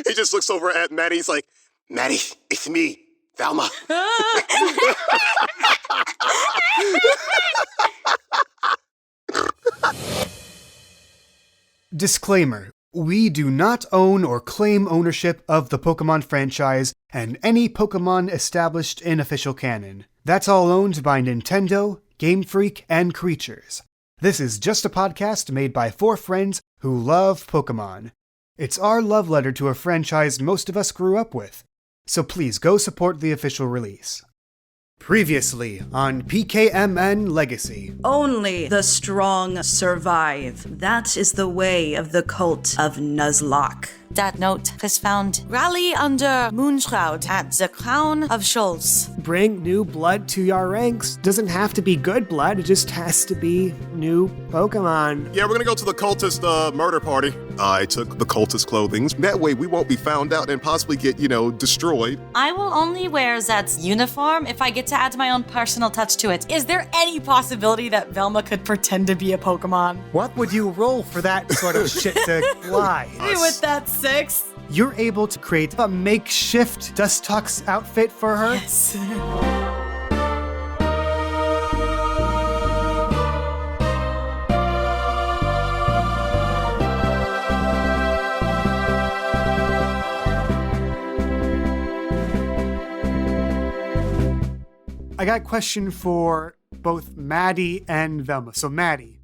He just looks over at Maddie. He's like, Maddie, it's me, Velma. Disclaimer. We do not own or claim ownership of the Pokemon franchise and any Pokemon established in official canon. That's all owned by Nintendo, Game Freak, and Creatures. This is just a podcast made by 4 friends who love Pokemon. It's our love letter to a franchise most of us grew up with, so please go support the official release. Previously on PKMN Legacy. Only the strong survive. That is the way of the cult of Nuzlocke. That note is found. Rally under Moonshroud at the crown of Shoals. Bring new blood to your ranks. Doesn't have to be good blood, it just has to be new Pokemon. Yeah, we're gonna go to the cultist murder party. I took the cultist clothing. That way we won't be found out and possibly get, destroyed. I will only wear Zed's uniform if I get to add my own personal touch to it. Is there any possibility that Velma could pretend to be a Pokemon? What would you roll for that sort of shit to fly? With that 6? You're able to create a makeshift Dustox outfit for her? Yes. I got a question for both Maddie and Velma. So Maddie,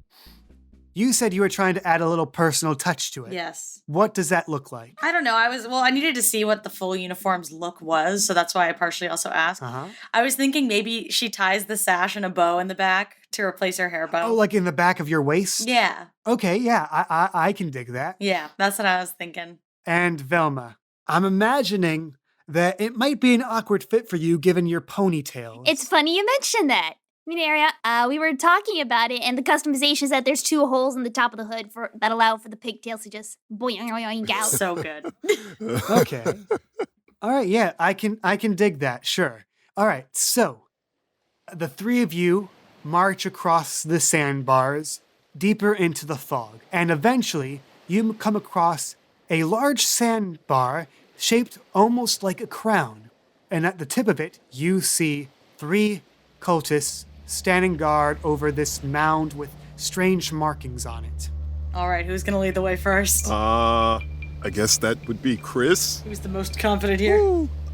you said you were trying to add a little personal touch to it. Yes. What does that look like? I don't know. I needed to see what the full uniform's look was, so that's why I partially also asked. Uh-huh. I was thinking maybe she ties the sash and a bow in the back to replace her hair bow. Oh, like in the back of your waist? Yeah. Okay, yeah, I can dig that. Yeah, that's what I was thinking. And Velma, I'm imagining that it might be an awkward fit for you given your ponytail. It's funny you mentioned that. Minaria, we were talking about it, and the customization is that there's 2 holes in the top of the hood that allow for the pigtails to just boing out. So good. Okay. All right, yeah, I can dig that, sure. All right, so the 3 of you march across the sandbars deeper into the fog, and eventually you come across a large sandbar shaped almost like a crown. And at the tip of it, you see 3 cultists standing guard over this mound with strange markings on it. All right, who's gonna lead the way first? I guess that would be Chris. Who's the most confident here?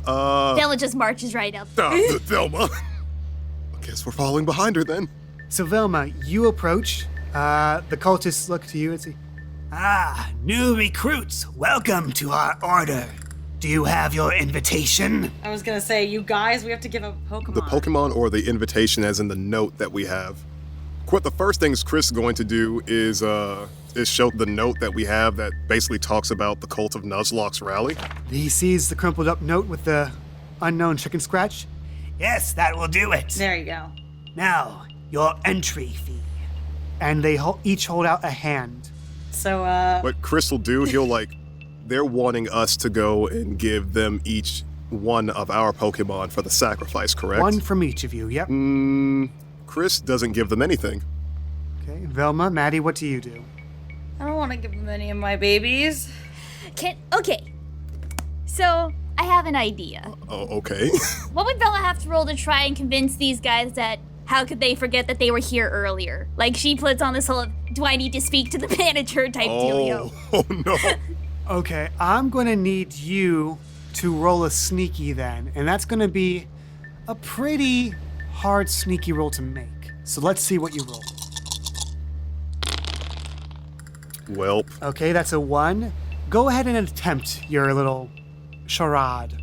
Velma just marches right up. Velma. I guess we're following behind her then. So Velma, you approach. The cultists look to you and say, new recruits, welcome to our order. Do you have your invitation? I was gonna say, you guys, we have to give a Pokemon. The Pokemon or the invitation as in the note that we have. The first things Chris is going to do is show the note that we have that basically talks about the cult of Nuzlocke's rally. He sees the crumpled up note with the unknown chicken scratch. Yes, that will do it. There you go. Now, your entry fee. And they each hold out a hand. So, What Chris will do, they're wanting us to go and give them each one of our Pokemon for the sacrifice, correct? 1 from each of you, yep. Chris doesn't give them anything. Okay, Velma, Maddie, what do you do? I don't want to give them any of my babies. Okay. So, I have an idea. Oh, okay. What would Velma have to roll to try and convince these guys that how could they forget that they were here earlier? Like, she puts on this whole, do I need to speak to the manager type dealio. Oh, no. Okay, I'm gonna need you to roll a sneaky then, and that's gonna be a pretty hard sneaky roll to make. So let's see what you roll. Welp. Okay, that's a 1. Go ahead and attempt your little charade.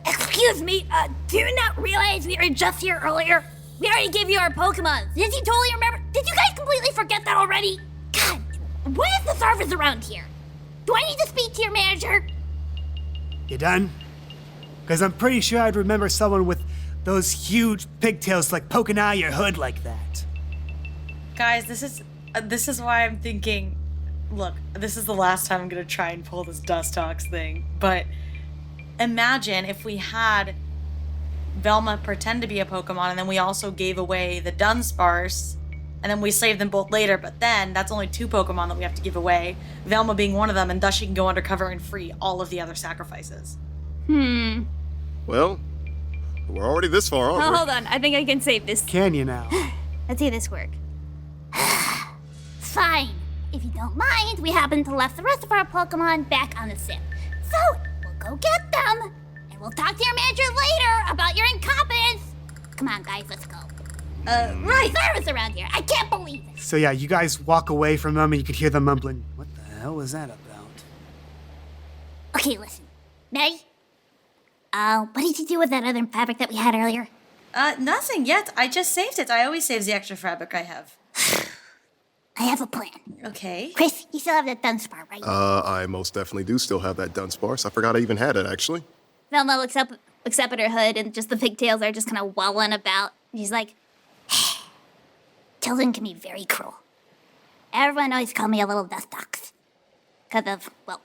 Excuse me, do you not realize we were just here earlier? We already gave you our Pokemon. Did you totally remember? Did you guys completely forget that already? God, what is the service around here? Do I need to speak to your manager? You done? Because I'm pretty sure I'd remember someone with those huge pigtails like poking out of your hood like that. Guys, this is why I'm thinking, look, this is the last time I'm gonna try and pull this Dustox thing, but imagine if we had Velma pretend to be a Pokemon and then we also gave away the Dunsparce and then we save them both later, but then that's only 2 Pokemon that we have to give away, Velma being one of them, and thus she can go undercover and free all of the other sacrifices. Well, we're already this far, aren't Oh, we? hold on. I think I can save this. Can you now? Let's see this work. Fine. If you don't mind, we happen to left the rest of our Pokemon back on the ship. So, we'll go get them, and we'll talk to your manager later about your incompetence. Come on, guys, let's go. Right, service around here. I can't believe it. So yeah, you guys walk away from them and you could hear them mumbling, what the hell was that about? Okay, listen. Maddie? What did you do with that other fabric that we had earlier? Nothing yet. I just saved it. I always save the extra fabric I have. I have a plan. Okay. Chris, you still have that Dunsparce, right? I most definitely do still have that Dunsparce. I forgot I even had it, actually. Velma looks up at her hood, and just the pigtails are just kind of welling about. She's like, children can be very cruel. Everyone always called me a little Dustox. Because of, well,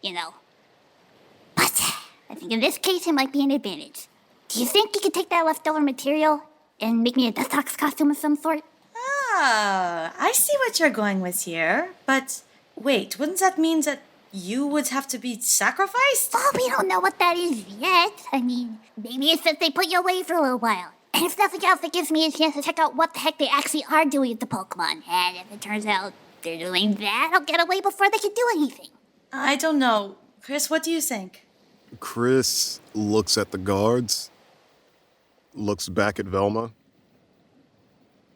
you know. But I think in this case, it might be an advantage. Do you think you could take that leftover material and make me a Dustox costume of some sort? Ah, I see what you're going with here. But wait, wouldn't that mean that you would have to be sacrificed? Well, we don't know what that is yet. I mean, maybe it's that they put you away for a little while. And if nothing else, it gives me a chance to check out what the heck they actually are doing with the Pokemon. And if it turns out they're doing that, I'll get away before they can do anything. I don't know. Chris, what do you think? Chris looks at the guards, looks back at Velma.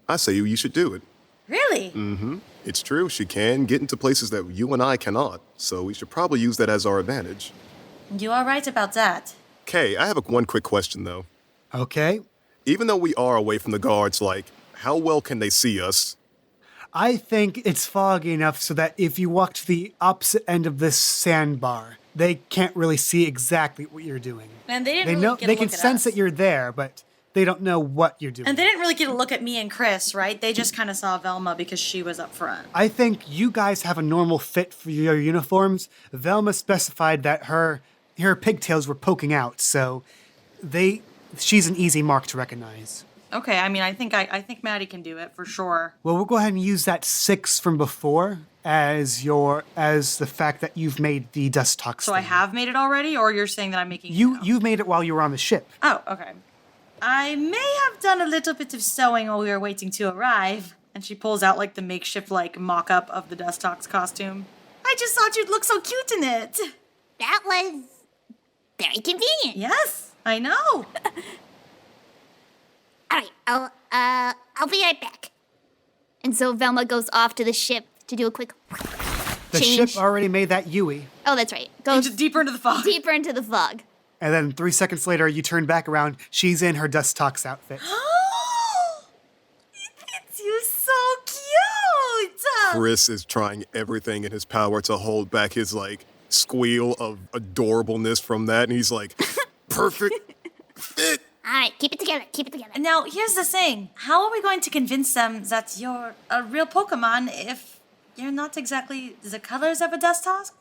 I say you should do it. Really? It's true, she can get into places that you and I cannot, so we should probably use that as our advantage. You are right about that. Kay, I have one quick question, though. Okay. Even though we are away from the guards, like, how well can they see us? I think it's foggy enough so that if you walk to the opposite end of this sandbar, they can't really see exactly what you're doing. And they didn't They really know get a they look can at sense us. that you're there, but they don't know what you're doing. And they didn't really get a look at me and Chris, right? They just kind of saw Velma because she was up front. I think you guys have a normal fit for your uniforms. Velma specified that her pigtails were poking out, so she's an easy mark to recognize. Okay, I mean, I think Maddie can do it for sure. Well, we'll go ahead and use that 6 from before as the fact that you've made the Dustox. So I have made it already, or you're saying that I'm making it now? You've made it while you were on the ship. Oh, okay. I may have done a little bit of sewing while we were waiting to arrive. And she pulls out like the makeshift like mock-up of the Dustox costume. I just thought you'd look so cute in it. That was very convenient. Yes, I know. All right, I'll be right back. And so Velma goes off to the ship to do a quick The change. ship already made that Yui. Oh, that's right. Goes Just deeper into the fog. deeper into the fog. And then 3 seconds later, you turn back around. She's in her Dustox outfit. It's you so cute. Chris is trying everything in his power to hold back his, like, squeal of adorableness from that, and he's like, perfect fit. All right, keep it together. Keep it together. Now, here's the thing. How are we going to convince them that you're a real Pokemon if you're not exactly the colors of a Dustox?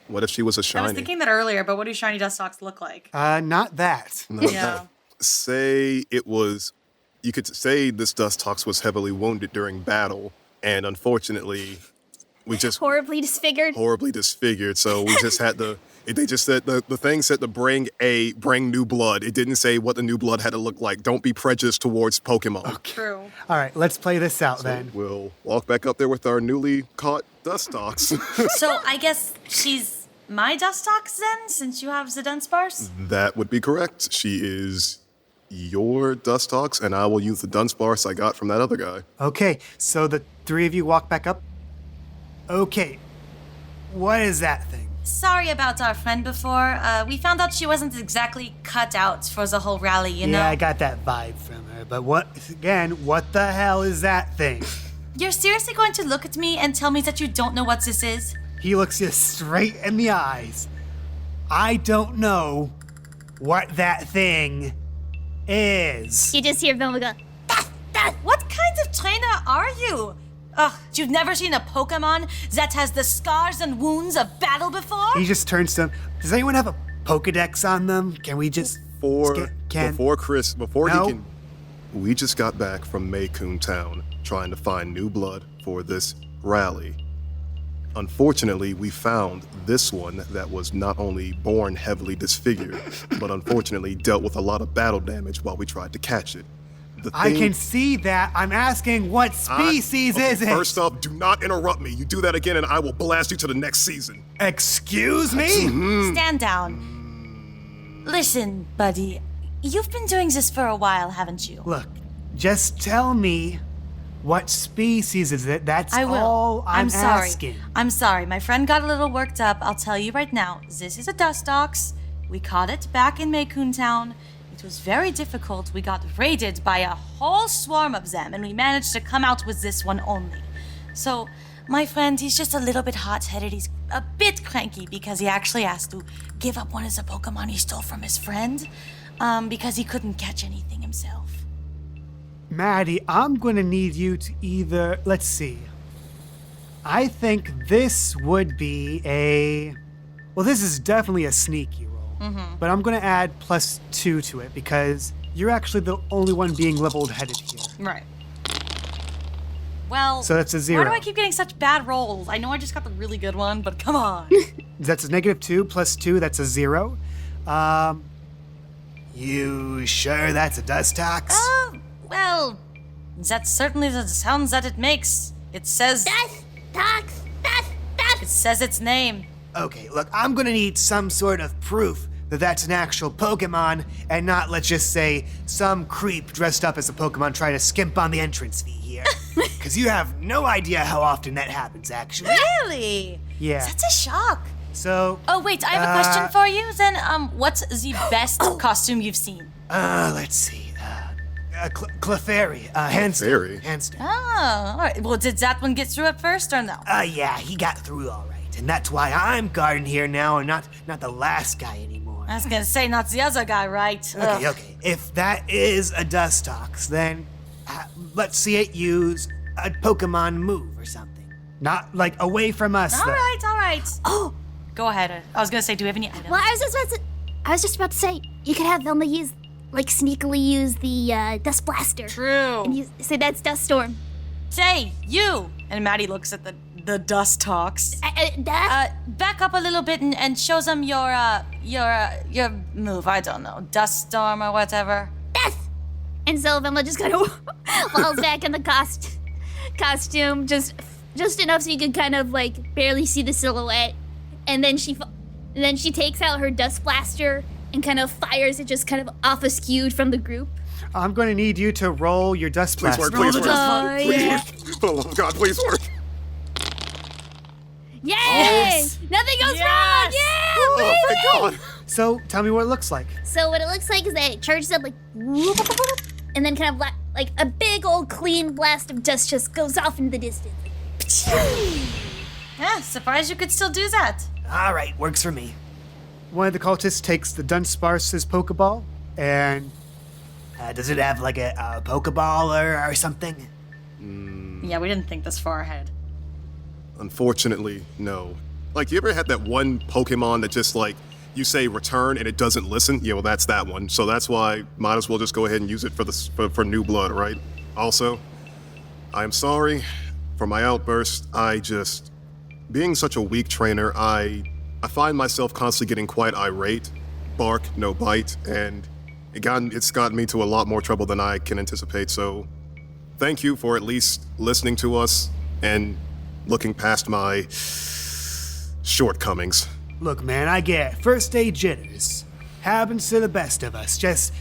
What if she was a I shiny? was thinking that earlier, but what do shiny Dustox look like? Not that. No, Yeah. Say it was, you could say this Dustox was heavily wounded during battle, and unfortunately, we just Horribly disfigured. horribly disfigured, so we just had to, they just said, the thing said to bring new blood. It didn't say what the new blood had to look like. Don't be prejudiced towards Pokemon. True. All right, let's play this out then. We'll walk back up there with our newly caught Dustox. So I guess she's my Dustox then, since you have the Dunsparce? That would be correct. She is your Dustox, and I will use the Dunsparce I got from that other guy. Okay, so the 3 of you walk back up. Okay, what is that thing? Sorry about our friend before. We found out she wasn't exactly cut out for the whole rally, you know? Yeah, I got that vibe from her, but what the hell is that thing? You're seriously going to look at me and tell me that you don't know what this is? He looks you straight in the eyes. I don't know what that thing is. You just hear Velma go, What kind of trainer are you? Ugh, you've never seen a Pokemon that has the scars and wounds of battle before? He just turns to him. Does anyone have a Pokedex on them? Can we just... Before No. he can... we just got back from Maycoon Town trying to find new blood for this rally. Unfortunately, we found this one that was not only born heavily disfigured, but unfortunately dealt with a lot of battle damage while we tried to catch it. I can see that. I'm asking what species is it? First off, do not interrupt me. You do that again and I will blast you to the next season. Excuse me? Stand down. Listen, buddy. You've been doing this for a while, haven't you? Look, just tell me what species is it. That's I will. all I'm sorry. asking. I'm sorry. My friend got a little worked up. I'll tell you right now. This is a dust ox. We caught it back in Maycoon Town. It was very difficult. We got raided by a whole swarm of them, and we managed to come out with this one only. So, my friend, he's just a little bit hot-headed. He's a bit cranky because he actually has to give up one of the Pokemon he stole from his friend, because he couldn't catch anything himself. Maddie, I'm gonna need you to either, let's see. I think this would be well, this is definitely a sneaky roll. But I'm gonna add +2 to it because you're actually the only one being level-headed here. Right. Well, So that's a 0. Why do I keep getting such bad rolls? I know I just got the really good one, but come on. That's a -2 +2, that's a 0. You sure that's a dust ox? Well, that's certainly the sounds that it makes. It says... Dust Tox. It says its name. Okay, look, I'm gonna need some sort of proof that that's an actual Pokemon and not, let's just say, some creep dressed up as a Pokemon trying to skimp on the entrance fee here. Because you have no idea how often that happens, actually. Really? Yeah. That's a shock. So, Oh, wait, I have a question for you. Then, what's the best costume you've seen? let's see. Clefairy, hands down. Clefairy? Hands down. Oh, all right. Well, did that one get through at first or no? Yeah, he got through all right. And that's why I'm guarding here now and not the last guy anymore. I was gonna say, not the other guy, right? Okay. If that is a Dustox, then let's see it use a Pokemon move or something. Not like away from us. All though. right. Oh, Go ahead. I was gonna say, do we have any items? well, I was just about to say, you could have Velma sneakily use the Dust Blaster. True. And you say that's Dust Storm. Say, you! And Maddie looks at the dust talks. Back up a little bit and show them your move. I don't know, dust storm or whatever. Death! And so Velma just kind of falls back in the costume, just enough so you can kind of like barely see the silhouette. And then she takes out her Dust Blaster and kind of fires it just kind of off askewed from the group. I'm going to need you to roll your Dust Please Blaster. work, please work. yeah. Please. For the love of God, please work. Yay! Nothing goes wrong! Yeah! Oh, Woo! thank God. So, tell me what it looks like. So what it looks like is that it charges up like whoop, whoop, whoop, and then kind of like a big old clean blast of dust just goes off into the distance. Yeah, surprised you could still do that. All right, works for me. One of the cultists takes the Dunsparce's Pokeball, and does it have like a Pokeball or something? Yeah, we didn't think this far ahead. Unfortunately, no. Like, you ever had that one Pokemon that just, like, you say return and it doesn't listen? Yeah, well, that's that one. So that's why might as well just go ahead and use it for new blood, right? Also, I'm sorry for my outburst. Being such a weak trainer, I find myself constantly getting quite irate. Bark, no bite, and it's gotten me to a lot more trouble than I can anticipate. So thank you for at least listening to us and looking past my shortcomings. Look, man, I get it. First aid jitters. Happens to the best of us. Just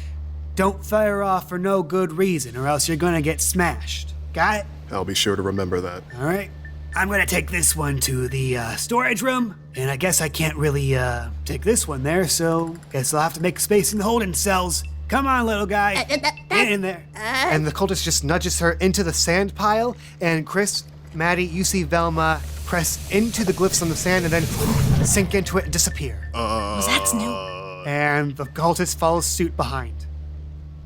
don't fire off for no good reason or else you're gonna get smashed. Got it? I'll be sure to remember that. All right. I'm gonna take this one to the storage room, and I guess I can't really take this one there, so guess I'll have to make space in the holding cells. Come on, little guy. Get in there. And the cultist just nudges her into the sand pile, and Chris, Maddie, you see Velma press into the glyphs on the sand and then sink into it and disappear. Well, that's new. And the cultist follows suit behind.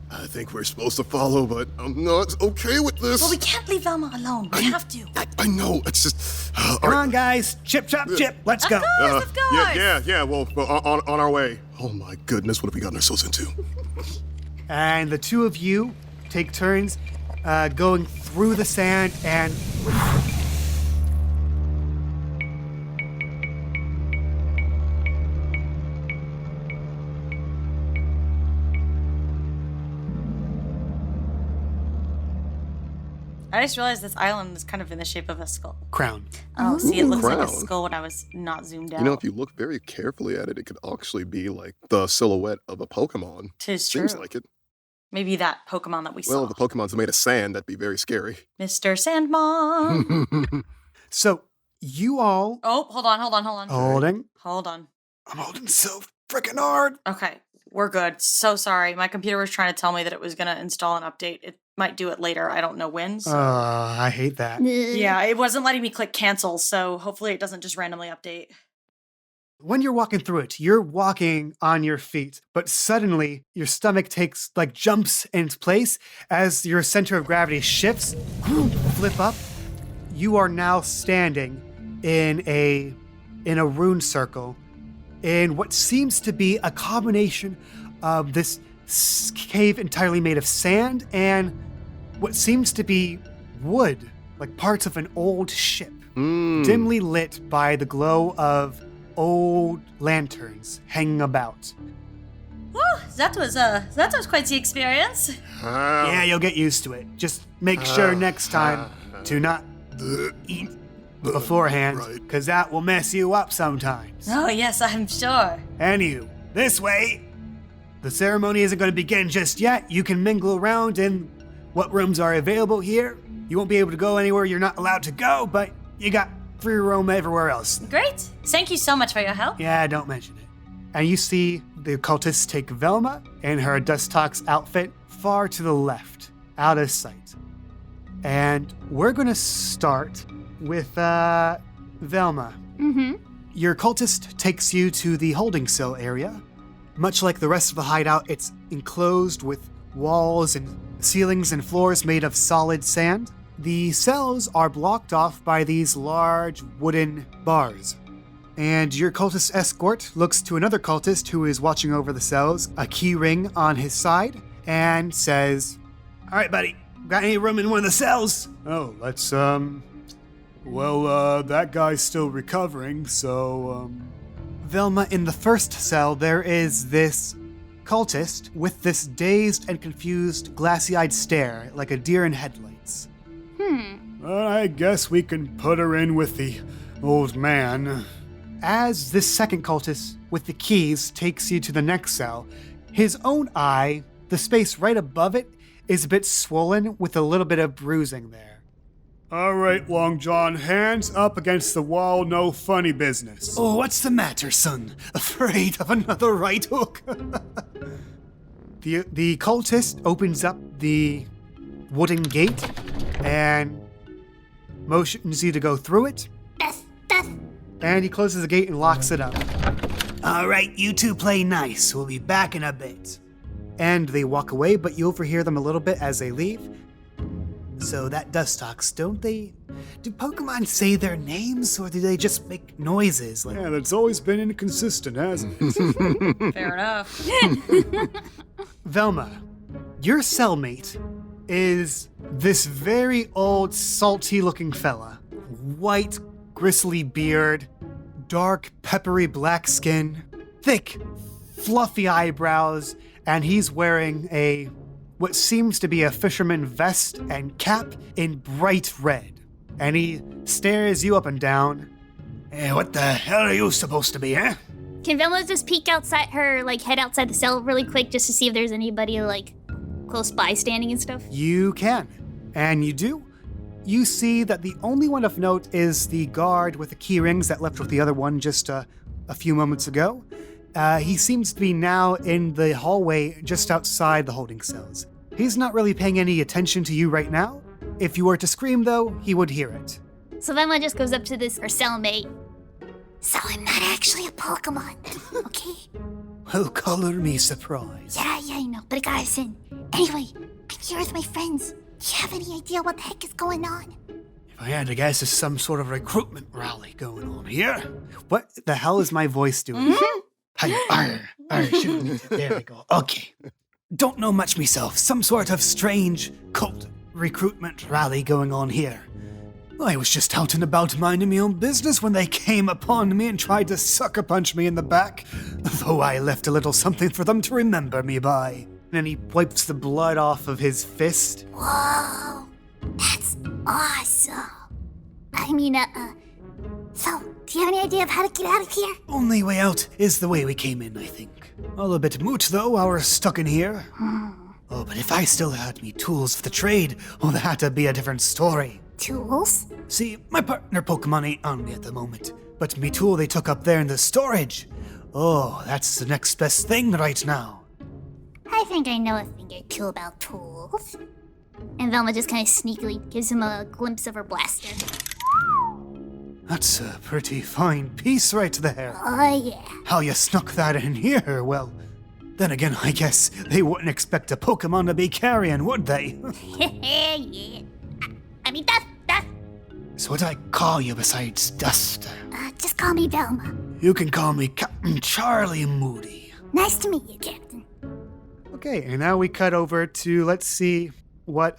I think we're supposed to follow, but I'm not okay with this. Well, we can't leave Velma alone. We have to. I know, it's just... Come on, guys. Chip, chop, chip. Let's go. Of course. Yeah, well, on our way. Oh my goodness, what have we gotten ourselves into? And the two of you take turns going through the sand and... I just realized this island is kind of in the shape of a skull. crown. Oh, see, it looks like a Crown. skull when I was not zoomed out. You know, if you look very carefully at it, it could actually be like the silhouette of a Pokemon. Tis Seems true. like it. Maybe that Pokemon that we Well, saw. if the Pokemon's made of sand, that'd be very scary. Mr. Sandmon. So you all Oh, hold on. holding. Hold on. I'm holding so freaking hard. Okay, we're good. So sorry. My computer was trying to tell me that it was going to install an update. It might do it later. I don't know when. So. I hate that. Yeah, it wasn't letting me click cancel, so hopefully it doesn't just randomly update. When you're walking through it, you're walking on your feet, but suddenly your stomach jumps into place as your center of gravity shifts, flip up. You are now standing in a rune circle in what seems to be a combination of this cave entirely made of sand and what seems to be wood, like parts of an old ship, dimly lit by the glow of old lanterns hanging about. Woo, that was quite the experience. Yeah, you'll get used to it. Just make sure next time to not eat beforehand, because that will mess you up sometimes. Oh, yes, I'm sure. Anywho, this way. The ceremony isn't going to begin just yet. You can mingle around in what rooms are available here. You won't be able to go anywhere you're not allowed to go, but you got free roam everywhere else. Great. Thank you so much for your help. Yeah, don't mention it. And you see the cultists take Velma in her Dustox outfit far to the left, out of sight. And we're going to start with Velma. Mm-hmm. Your cultist takes you to the holding cell area. Much like the rest of the hideout, it's enclosed with walls and ceilings and floors made of solid sand. The cells are blocked off by these large wooden bars. And your cultist escort looks to another cultist who is watching over the cells, a key ring on his side, and says, "All right, buddy, got any room in one of the cells?" "Oh, let's, that guy's still recovering, so, Velma, in the first cell, there is this cultist with this dazed and confused, glassy-eyed stare like a deer in headlights. I guess we can put her in with the old man. As this second cultist with the keys takes you to the next cell, his own eye, the space right above it, is a bit swollen with a little bit of bruising there. "All right, Long John, hands up against the wall, no funny business." "Oh, what's the matter, son? Afraid of another right hook?" The cultist opens up the wooden gate and motions you to go through it. And he closes the gate and locks it up. "All right, you two play nice. We'll be back in a bit." And they walk away, but you overhear them a little bit as they leave. So that Dustox, do Pokemon say their names, or do they just make noises? Yeah, that's always been inconsistent, hasn't it? Fair enough. Velma, your cellmate is this very old, salty-looking fella. White, gristly beard, dark, peppery black skin, thick, fluffy eyebrows, and he's wearing what seems to be a fisherman vest and cap in bright red. And he stares you up and down. "Hey, what the hell are you supposed to be, eh?" Can Velma just peek outside her, head outside the cell really quick just to see if there's anybody, close by standing and stuff? You can. And you do. You see that the only one of note is the guard with the key rings that left with the other one just a few moments ago. He seems to be now in the hallway just outside the holding cells. He's not really paying any attention to you right now. If you were to scream, though, he would hear it. So Velma just goes up to her cellmate. "So I'm not actually a Pokemon, okay?" Well, color me surprised. Yeah, I know, but I gotta sin. Anyway, I'm here with my friends. Do you have any idea what the heck is going on? If I had to guess, there's some sort of recruitment rally going on here. What the hell is my voice doing? There we go. Okay. don't know much myself. Some sort of strange cult recruitment rally going on here. I was just out and about minding my own business when they came upon me and tried to sucker punch me in the back, though I left a little something for them to remember me by. And then he wipes the blood off of his fist. Whoa, that's awesome. I mean, so, do you have any idea of how to get out of here? Only way out is the way we came in, I think. All a bit moot, though, our stuck in here. Oh, but if I still had me tools for the trade, oh, that'd be a different story. Tools? See, my partner Pokemon ain't on me at the moment, but me tool they took up there in the storage. Oh, that's the next best thing right now. I think I know a thing or two about tools. And Velma just kind of sneakily gives him a glimpse of her blaster. That's a pretty fine piece right there. Oh, yeah. How you snuck that in here, well, then again, I guess they wouldn't expect a Pokemon to be carrying, would they? Yeah. I mean, Dust. So what I call you besides Dust? Just call me Velma. You can call me Captain Charlie Moody. Nice to meet you, Captain. Okay, and now we cut over to, let's see, what,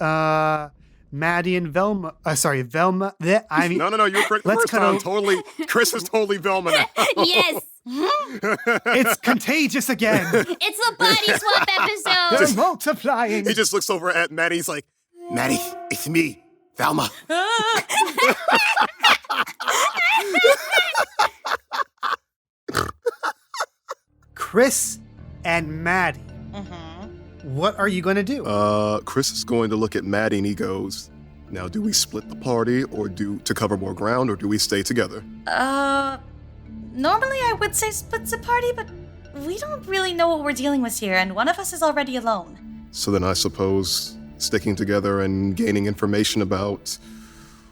Madi and Velma, Velma, No, you were correct the Let's first cut time. out- Totally, Chris is totally Velma now. Yes, it's contagious again. it's the body swap episode. They're multiplying. He just looks over at Maddie. He's like, Maddie, it's me, Velma. Chris and Maddie. What are you going to do? Chris is going to look at Maddie and he goes, now do we split the party or to cover more ground, or do we stay together? Normally I would say split the party, but we don't really know what we're dealing with here, and one of us is already alone. So then I suppose sticking together and gaining information about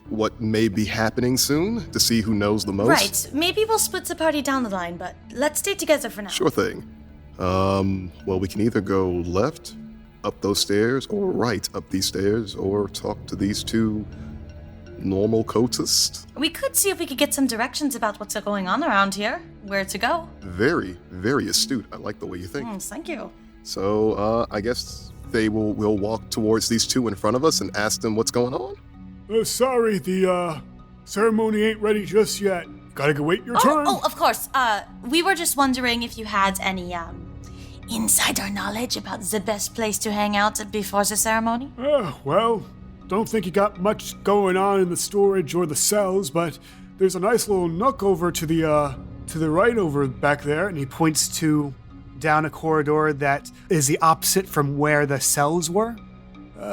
what may be happening soon to see who knows the most. Right, maybe we'll split the party down the line, but let's stay together for now. Sure thing. Well, we can either go left up those stairs or right up these stairs or talk to these two normal cultists. We could see if we could get some directions about what's going on around here, where to go. Very, very astute. I like the way you think. Thank you. So, I guess we'll walk towards these two in front of us and ask them what's going on. Sorry, the ceremony ain't ready just yet. Gotta go wait your turn. Oh, of course. We were just wondering if you had any, insider knowledge about the best place to hang out before the ceremony? Well, don't think you got much going on in the storage or the cells, but there's a nice little nook over to the right over back there. And he points to down a corridor that is the opposite from where the cells were.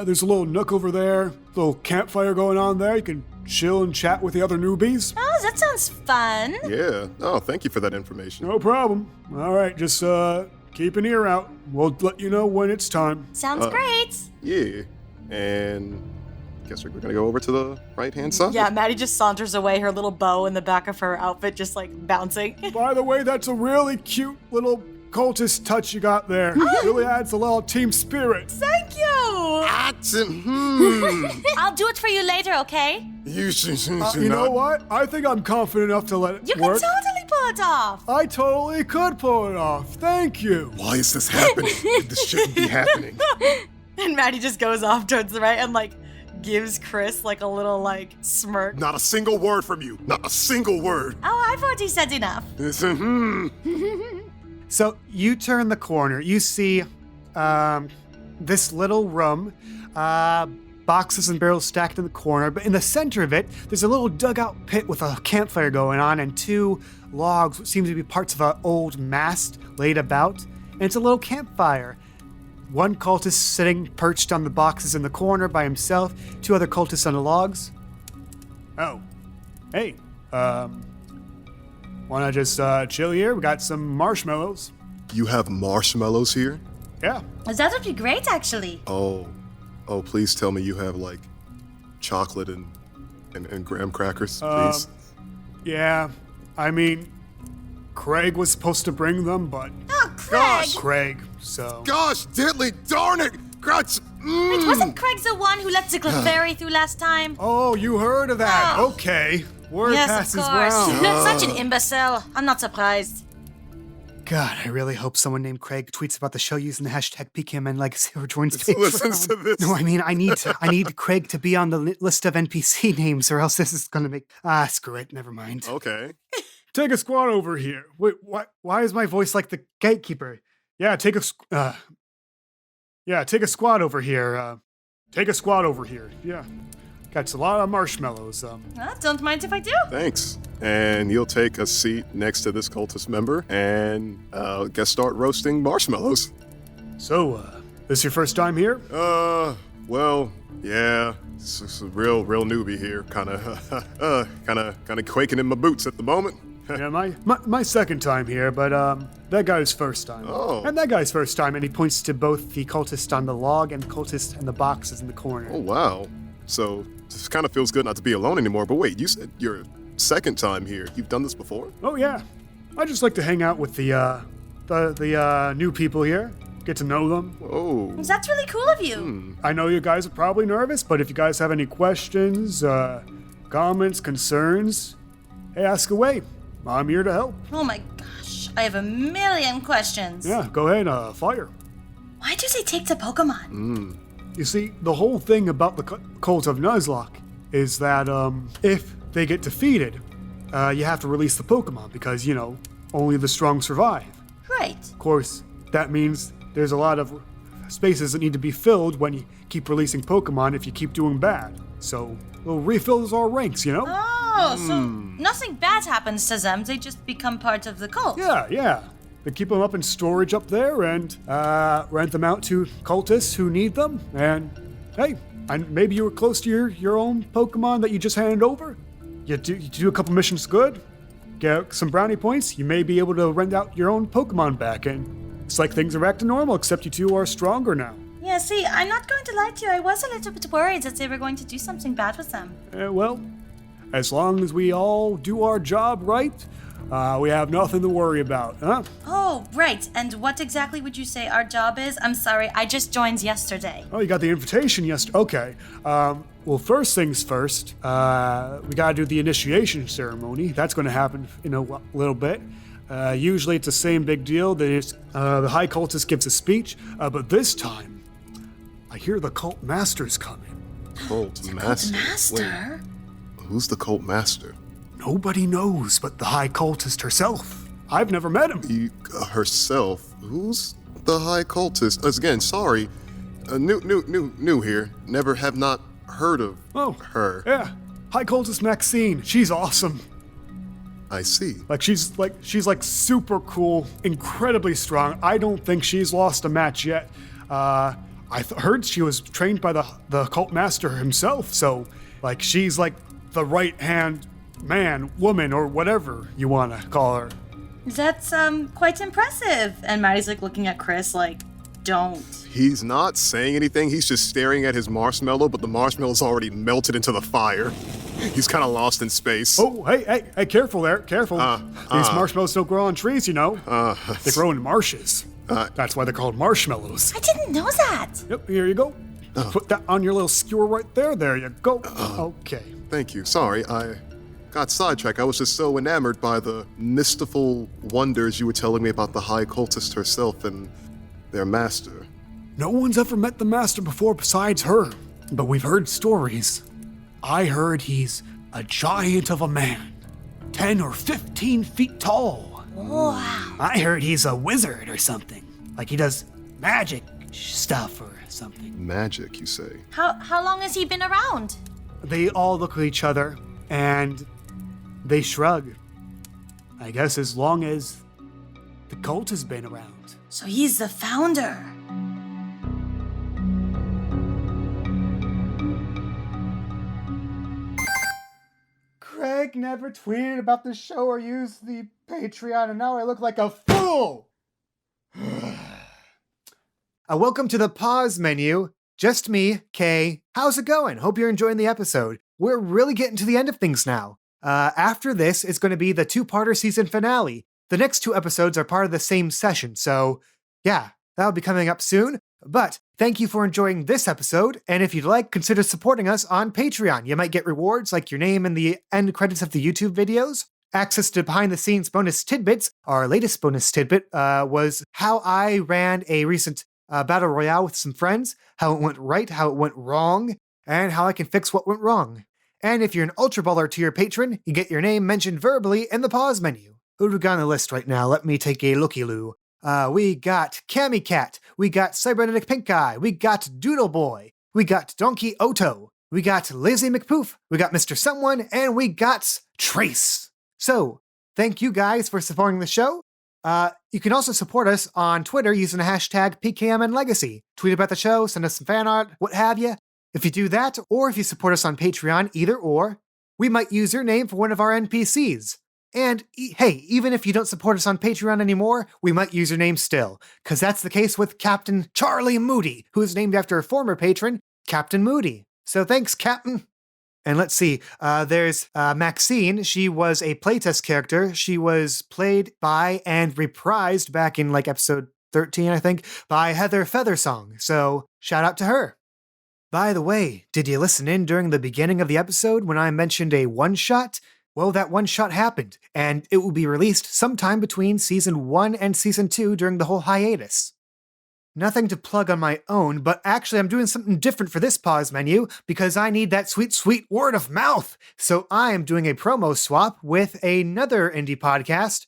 There's a little nook over there, little campfire going on there. You can chill and chat with the other newbies. Oh, that sounds fun. Yeah. Oh, thank you for that information. No problem. All right, just keep an ear out. We'll let you know when it's time. Sounds great. Yeah. And I guess we're gonna go over to the right-hand side. Yeah, Maddie just saunters away, her little bow in the back of her outfit just like bouncing. By the way, that's a really cute little cultist touch you got there. Really adds a little team spirit. Thank you. I'll do it for you later, okay? You should You know what? I think I'm confident enough to let it You can work. totally pull it off. I totally could pull it off. Thank you. Why is this happening? This shouldn't be happening. And Maddie just goes off towards the right and like gives Chris like a little like smirk. Not a single word from you. Not a single word. Oh, I've already said enough. So you turn the corner. You see this little room, boxes and barrels stacked in the corner, but in the center of it, there's a little dugout pit with a campfire going on and two logs, which seem to be parts of an old mast laid about, and it's a little campfire. One cultist sitting perched on the boxes in the corner by himself, two other cultists on the logs. Oh. Hey, wanna just chill here? We got some marshmallows. You have marshmallows here? Yeah. That would be great, actually. Oh, please tell me you have like chocolate and graham crackers, please. Yeah. I mean, Craig was supposed to bring them, but Oh, Craig! Craig, so. Gosh, diddly darn it! Gosh, Wait, wasn't Craig the one who let the Clefairy through last time? Oh, you heard of that? Oh. Okay. Word Yes, passes of course. round. Such an imbecile. I'm not surprised. God, I really hope someone named Craig tweets about the show using the hashtag PKMN Legacy or joins Patreon. Listens to this. No, I mean, I need Craig to be on the list of NPC names, or else this is gonna make screw it. Never mind. Okay. Take a squad over here. Wait, why is my voice like the gatekeeper? Yeah, take a squad over here. Take a squad over here. Yeah. Got a lot of marshmallows. Don't mind if I do. Thanks. And you'll take a seat next to this cultist member and guess start roasting marshmallows. So, this your first time here? Well, yeah. It's a real newbie here. Kind of quaking in my boots at the moment. Yeah, my second time here, but that guy's first time. Oh. And that guy's first time, and he points to both the cultist on the log and the cultist and the boxes in the corner. Oh, wow. So, this kind of feels good not to be alone anymore. But wait, you said your second time here. You've done this before? Oh yeah, I just like to hang out with the new people here, get to know them. Oh. That's really cool of you. I know you guys are probably nervous, but if you guys have any questions, comments, concerns, hey, ask away. I'm here to help. Oh my gosh, I have a million questions. Yeah, go ahead, fire. Why do they take the Pokemon? You see, the whole thing about the cult of Nuzlocke is that if they get defeated, you have to release the Pokemon because, only the strong survive. Right. Of course, that means there's a lot of spaces that need to be filled when you keep releasing Pokemon if you keep doing bad. So, we'll refill our ranks, Oh, so nothing bad happens to them, they just become part of the cult. Yeah. They keep them up in storage up there and rent them out to cultists who need them. And hey, maybe you were close to your own Pokemon that you just handed over. You do a couple missions good, get some brownie points. You may be able to rent out your own Pokemon back, and it's like things are back to normal. Except you two are stronger now. Yeah, see, I'm not going to lie to you. I was a little bit worried that they were going to do something bad with them. Well, as long as we all do our job right, we have nothing to worry about, huh? Oh, right. And what exactly would you say our job is? I'm sorry, I just joined yesterday. Oh, you got the invitation yesterday. Okay. Well, first things first, we gotta do the initiation ceremony. That's gonna happen in a little bit. Usually it's the same big deal. The High Cultist gives a speech, but this time, I hear the Cult Master's coming. Cult Master? Master? Wait, who's the Cult Master? Nobody knows but the High Cultist herself. I've never met him. Herself? Who's the High Cultist? Again, sorry. New here. Have not heard of her. Yeah. High Cultist Maxine. She's awesome. I see. She's super cool, incredibly strong. I don't think she's lost a match yet. I heard she was trained by the Cult Master himself, so she's the right-hand man, woman, or whatever you want to call her. That's quite impressive. And Maddie's looking at Chris don't. He's not saying anything. He's just staring at his marshmallow, but the marshmallow's already melted into the fire. He's kind of lost in space. Oh, hey, careful there, careful. These marshmallows don't grow on trees, They grow in marshes. That's why they're called marshmallows. I didn't know that. Yep, here you go. Put that on your little skewer right there. There you go. Okay. Thank you. Sorry, I got sidetracked. I was just so enamored by the mystical wonders you were telling me about the High Cultist herself and their master. No one's ever met the master before besides her, but we've heard stories. I heard he's a giant of a man, 10 or 15 feet tall. Wow. I heard he's a wizard or something. He does magic stuff or something. Magic, you say? How long has he been around? They all look at each other and they shrug. I guess as long as the cult has been around. So he's the founder. Craig never tweeted about the show or used the Patreon, and now I look like a fool! Welcome to the pause menu. Just me, Kay. How's it going? Hope you're enjoying the episode. We're really getting to the end of things now. After this, it's going to be the two-parter season finale. The next two episodes are part of the same session, so yeah, that'll be coming up soon. But thank you for enjoying this episode, and if you'd like, consider supporting us on Patreon. You might get rewards like your name in the end credits of the YouTube videos, access to behind-the-scenes bonus tidbits. Our latest bonus tidbit was how I ran a recent battle royale with some friends, how it went right, how it went wrong, and how I can fix what went wrong. And if you're an Ultra Baller tier patron, you get your name mentioned verbally in the pause menu. Who do we got on the list right now? Let me take a looky-loo. We got Cammy Cat, we got Cybernetic Pink Eye, we got Doodle Boy, we got Donkey Oto, we got Lizzie McPoof, we got Mr. Someone, and we got Trace. So, thank you guys for supporting the show. You can also support us on Twitter using the hashtag PKMNLegacy. Tweet about the show, send us some fan art, what have you. If you do that, or if you support us on Patreon, either or, we might use your name for one of our NPCs. And hey, even if you don't support us on Patreon anymore, we might use your name still, because that's the case with Captain Charlie Moody, who is named after a former patron, Captain Moody. So thanks, Captain. And let's see, there's Maxine. She was a playtest character. She was played by and reprised back in like episode 13, I think, by Heather Feathersong. So shout out to her. By the way, did you listen in during the beginning of the episode when I mentioned a one-shot? Well, that one-shot happened, and it will be released sometime between Season 1 and Season 2 during the whole hiatus. Nothing to plug on my own, but actually I'm doing something different for this pause menu because I need that sweet, sweet word of mouth. So I am doing a promo swap with another indie podcast,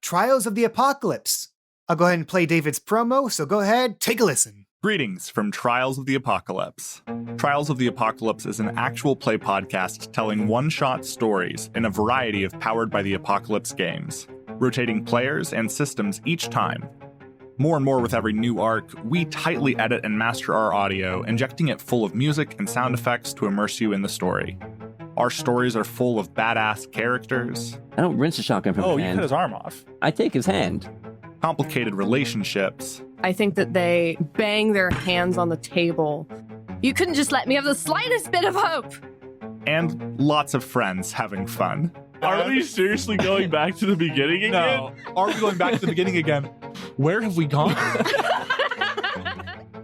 Trials of the Apocalypse. I'll go ahead and play David's promo, so go ahead, take a listen. Greetings from Trials of the Apocalypse. Trials of the Apocalypse is an actual play podcast telling one-shot stories in a variety of Powered by the Apocalypse games, rotating players and systems each time. More and more with every new arc, we tightly edit and master our audio, injecting it full of music and sound effects to immerse you in the story. Our stories are full of badass characters. I don't rinse a shotgun from his You hand. cut his arm off. I take his hand. Complicated relationships. I think that they bang their hands on the table. You couldn't just let me have the slightest bit of hope. And lots of friends having fun. Are we seriously going back to the beginning again? No. Are we going back to the beginning again? Where have we gone?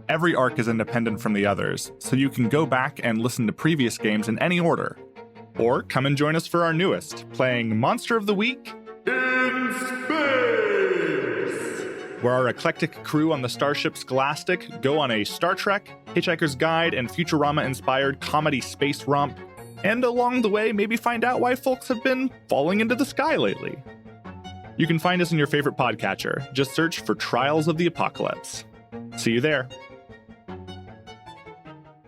Every arc is independent from the others, so you can go back and listen to previous games in any order. Or come and join us for our newest, playing Monster of the Week in Space, where our eclectic crew on the starship Scholastic go on a Star Trek, Hitchhiker's Guide, and Futurama-inspired comedy space romp, and along the way, maybe find out why folks have been falling into the sky lately. You can find us in your favorite podcatcher. Just search for Trials of the Apocalypse. See you there.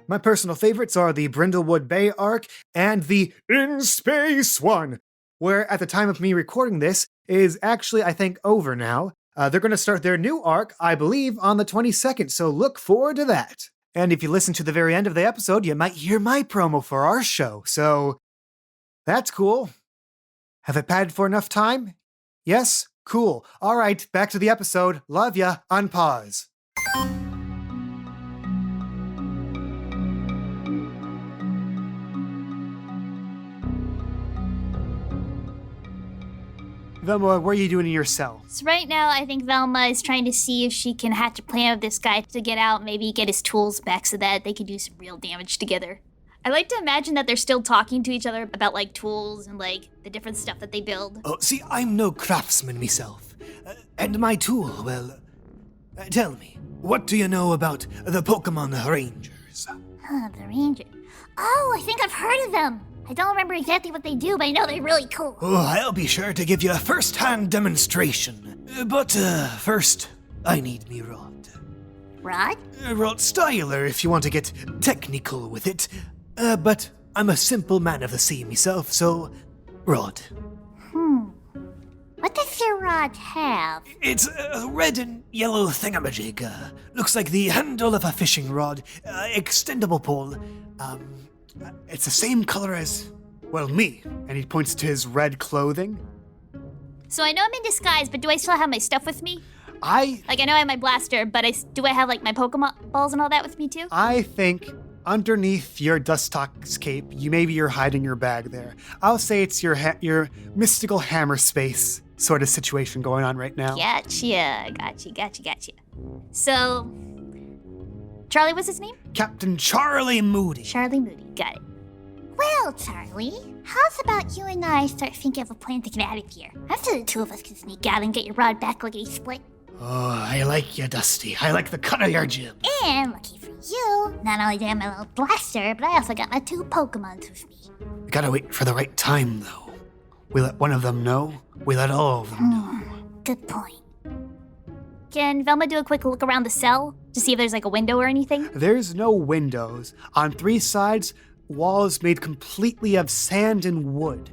My personal favorites are the Brindlewood Bay arc and the In Space one, where at the time of me recording this is actually, I think, over now. They're going to start their new arc, I believe, on the 22nd, so look forward to that. And if you listen to the very end of the episode, you might hear my promo for our show, so that's cool. Have I padded for enough time? Yes? Cool. All right, back to the episode. Love ya. Unpause. Velma, what are you doing in your cell? So right now, I think Velma is trying to see if she can hatch a plan with this guy to get out, maybe get his tools back so that they can do some real damage together. I like to imagine that they're still talking to each other about, like, tools and, like, the different stuff that they build. Oh, see, I'm no craftsman myself. And my tool, well, tell me, what do you know about the Pokemon Rangers? The Ranger. Oh, I think I've heard of them. I don't remember exactly what they do, but I know they're really cool. Oh, I'll be sure to give you a first-hand demonstration. But first, I need me rod. Rod? Rod styler, if you want to get technical with it. But I'm a simple man of the sea myself, so rod. What does your rod have? It's a red and yellow thingamajig. Looks like the handle of a fishing rod. Extendable pole. It's the same color as, well, me. And he points to his red clothing. So I know I'm in disguise, but do I still have my stuff with me? I know I have my blaster, but do I have, like, my Pokemon balls and all that with me, too? I think underneath your Dustox cape, you're hiding your bag there. I'll say it's your mystical hammer space sort of situation going on right now. Gotcha. So, Charlie, what's his name? Captain Charlie Moody. Charlie Moody, got it. Well, Charlie, how's about you and I start thinking of a plan to get out of here? After the two of us can sneak out and get your rod back like a split. Oh, I like you, Dusty. I like the cut of your jib. And lucky for you, not only do I have my little blaster, but I also got my 2 Pokemons with me. We gotta wait for the right time, though. We let one of them know, we let all of them know. Good point. Can Velma do a quick look around the cell to see if there's like a window or anything? There's no windows. On 3 sides, walls made completely of sand and wood.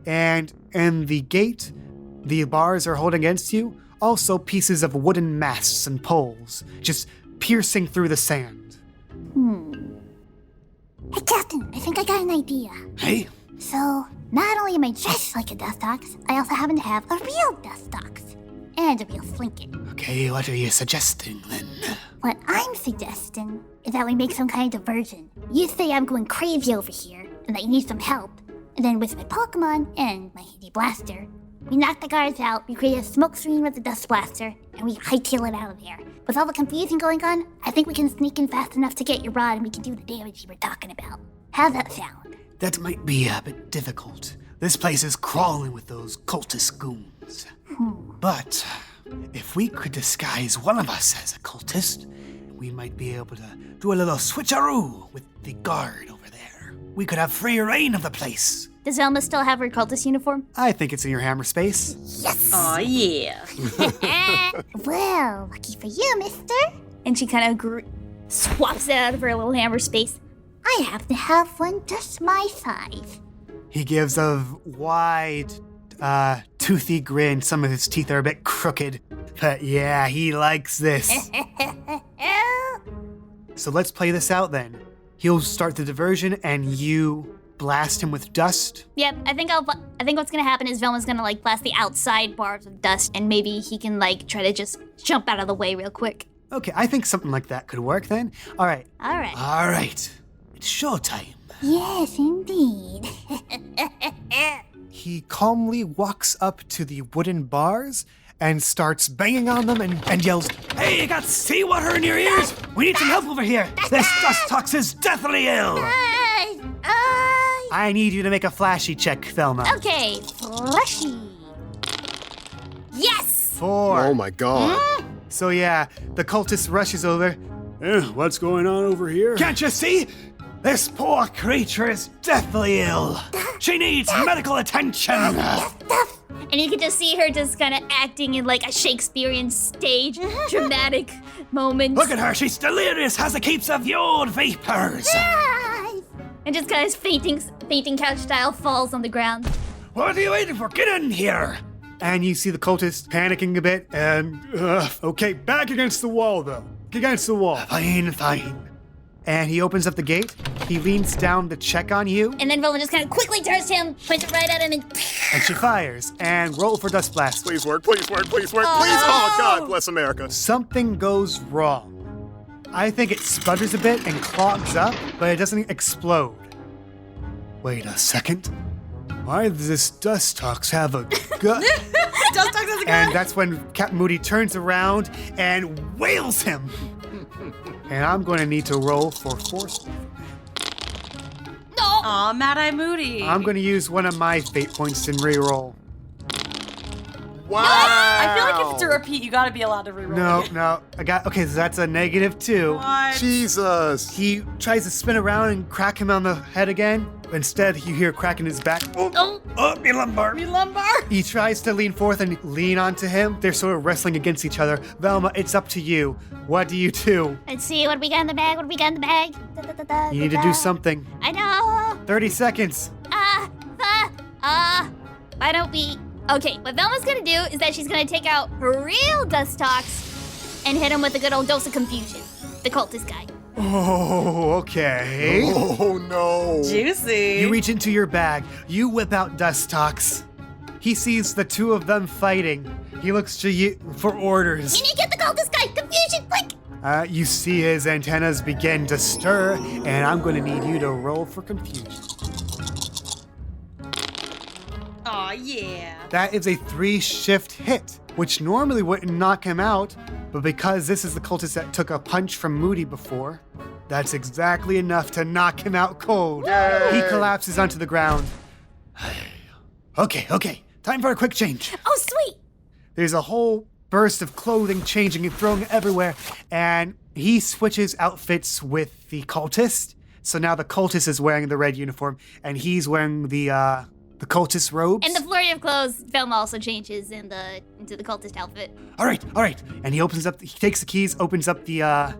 And in the gate, the bars are holding against you, also pieces of wooden masts and poles, just piercing through the sand. Hey, Captain, I think I got an idea. Hey? So, not only am I dressed like a Dustox, I also happen to have a real Dustox. And a real Flinkin. Okay, what are you suggesting, then? What I'm suggesting is that we make some kind of diversion. You say I'm going crazy over here, and that you need some help. And then with my Pokemon and my handy blaster, we knock the guards out, we create a smoke screen with the dust blaster, and we hightail it out of there. With all the confusion going on, I think we can sneak in fast enough to get your rod and we can do the damage you were talking about. How's that sound? That might be a bit difficult. This place is crawling with those cultist goons. But if we could disguise one of us as a cultist, we might be able to do a little switcheroo with the guard over there. We could have free reign of the place. Does Velma still have her cultist uniform? I think it's in your hammer space. Yes! Aw, yeah. Well, lucky for you, mister. And she kind of swaps it out of her little hammer space. I happen to have one just my size. He gives a wide, toothy grin. Some of his teeth are a bit crooked. But yeah, he likes this. So let's play this out then. He'll start the diversion and you blast him with dust. Yep, I think what's gonna happen is Velma's gonna like blast the outside bars of dust and maybe he can like try to just jump out of the way real quick. Okay, I think something like that could work then. All right. It's showtime. Yes, indeed. He calmly walks up to the wooden bars and starts banging on them and yells, "Hey, you got seawater in your ears? We need some help over here. This Dustox is deathly ill." I need you to make a flashy check, Velma. Okay, flashy. Yes! 4. Oh my god. So yeah, the cultist rushes over. What's going on over here? Can't you see? This poor creature is deathly ill. She needs medical attention. And you can just see her just kind of acting in like a Shakespearean stage, dramatic moment. Look at her, she's delirious, has a heaps of yod vapors. And just kind of fainting couch style falls on the ground. What are you waiting for? Get in here. And you see the cultist panicking a bit and... Okay, back against the wall, though. Against the wall. Fine. And he opens up the gate. He leans down to check on you. And then Velma just kind of quickly turns to him, points it right at him, and she fires. And roll for Dust Blast. Please work, please work, please work, please. Oh, God, bless America. Something goes wrong. I think it sputters a bit and clogs up, but it doesn't explode. Wait a second. Why does this Dustox have a gut? Dustox has a gun? And that's when Captain Moody turns around and wails him. And I'm going to need to roll for force. No! Aw, Mad-Eye Moody. I'm going to use one of my fate points and re-roll. Wow. I feel like if it's a repeat, you gotta be allowed to reroll. No. Okay, so that's a -2. What? Jesus. He tries to spin around and crack him on the head again. Instead, you hear a crack in his back. Oh, me lumbar. He tries to lean forth and lean onto him. They're sort of wrestling against each other. Velma, it's up to you. What do you do? Let's see, what do we got in the bag? You need to do something. I know. 30 seconds. Why don't we... Okay, what Velma's gonna do is that she's gonna take out her real Dustox and hit him with a good old dose of confusion. The cultist guy. Oh, okay. Oh, no. Juicy. You reach into your bag. You whip out Dustox. He sees the two of them fighting. He looks to you for orders. You need to get the cultist guy! Confusion, quick! You see his antennas begin to stir, and I'm going to need you to roll for confusion. Aw, yeah. That is a 3-shift hit, which normally wouldn't knock him out, but because this is the cultist that took a punch from Moody before, that's exactly enough to knock him out cold. Yay! He collapses onto the ground. Okay. Time for a quick change. Oh, sweet. There's a whole burst of clothing changing and throwing everywhere, and he switches outfits with the cultist. So now the cultist is wearing the red uniform, and he's wearing the cultist robes. And the flurry of clothes, Velma also changes into the cultist outfit. All right. And he takes the keys, opens up the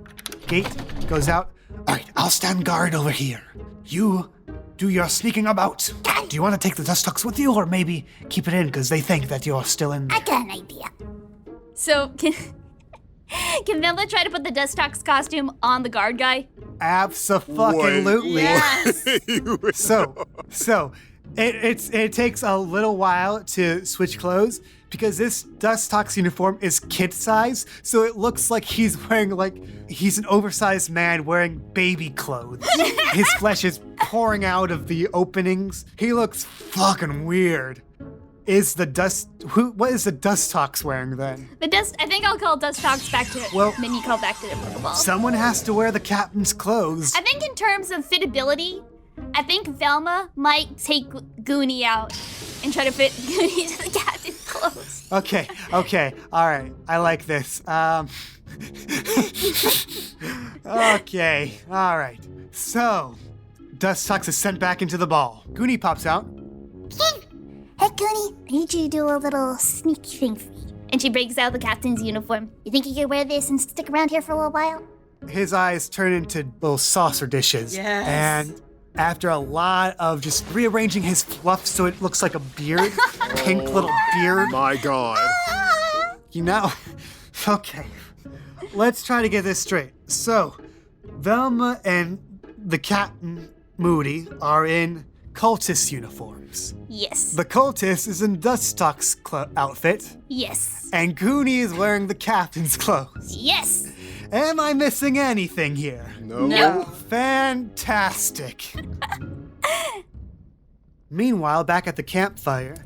gate, goes out. All right, I'll stand guard over here. You do your sneaking about. Do you want to take the dust tucks with you, or maybe keep it in because they think that you're still in there? I got an idea. So, can Velma try to put the dust tox costume on the guard guy? Abso-fucking-lutely. Yes. So it takes a little while to switch clothes because this dust tox uniform is kid size, so it looks like he's an oversized man wearing baby clothes. His flesh is pouring out of the openings. He looks fucking weird. What is the dust tox wearing then? I think I'll call dust tox back to it. Well, then you call back to the Pokeball. Someone has to wear the captain's clothes. I think in terms of fitability, I think Velma might take Goonie out and try to fit Goonie into the captain's clothes. Okay, all right, I like this. Okay, all right. So, Dust Tox is sent back into the ball. Goonie pops out. Hey, Goonie, I need you to do a little sneaky thing for me. And she breaks out the captain's uniform. You think you could wear this and stick around here for a little while? His eyes turn into little saucer dishes. Yes. And after a lot of just rearranging his fluff so it looks like a beard, pink little beard. My God. Okay. Let's try to get this straight. So, Velma and the Captain Moody are in cultist uniforms. Yes. The cultist is in Dust Tox outfit. Yes. And Goonie is wearing the captain's clothes. Yes. Am I missing anything here? No. Fantastic. Meanwhile, back at the campfire.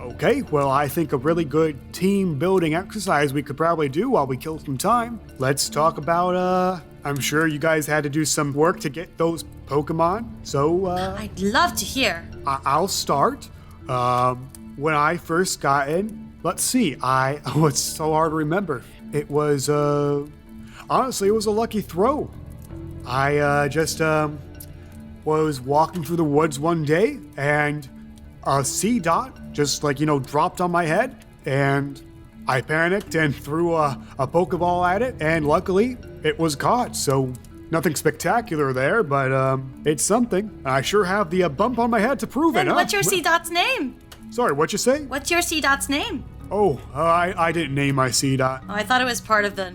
Okay, well, I think a really good team building exercise we could probably do while we kill some time. Let's talk about, I'm sure you guys had to do some work to get those Pokemon. So, I'd love to hear. I'll start. When I first got in, let's see, it's so hard to remember. It was, honestly, it was a lucky throw. I just was walking through the woods one day, and a sea dot just dropped on my head, and I panicked and threw a Pokeball at it, and luckily it was caught. So nothing spectacular there, but it's something. I sure have the bump on my head to prove it. And what's your C-Dot's name? Sorry, what'd you say? What's your C-Dot's name? Oh, I didn't name my sea dot. Oh, I thought it was part of the